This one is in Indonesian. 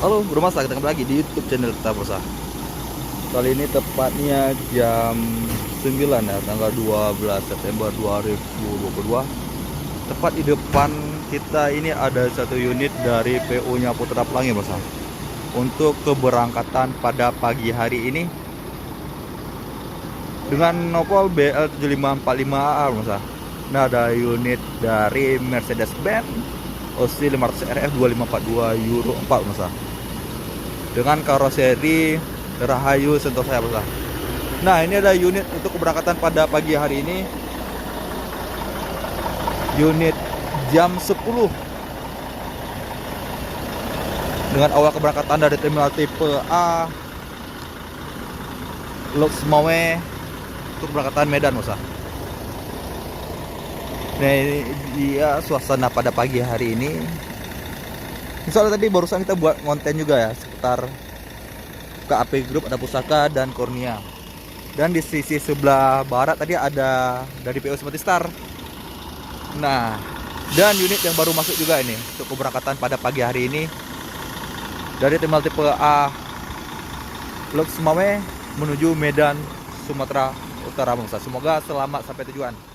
Halo, Bro Masa, kita kembali lagi di YouTube channel kita, Bro. Kali ini tepatnya jam 9 ya, tanggal 12 September 2022. Tepat di depan kita ini ada satu unit dari PO-nya Putra Pelangi, Bro. Untuk keberangkatan pada pagi hari ini dengan nopol BL7545AA, Bro. Nah, ada unit dari Mercedes-Benz OC 500 RF 2542 Euro 4, Bro, dengan karoseri Rahayu Sentosa, Bro. Nah, ini ada unit untuk keberangkatan pada pagi hari ini. Unit jam 10 dengan awal keberangkatan dari terminal tipe A Loksmawe untuk keberangkatan Medan, Bro. Nah, ini dia suasana pada pagi hari ini. Misalnya tadi barusan kita buat konten juga ya seputar KAP Group, ada Pusaka dan Kurnia. Dan di sisi sebelah barat tadi ada dari PO Smartistar. Nah, dan unit yang baru masuk juga ini untuk keberangkatan pada pagi hari ini dari terminal tipe A Lok Semawe menuju Medan, Sumatera Utara, Bangsa. Semoga selamat sampai tujuan.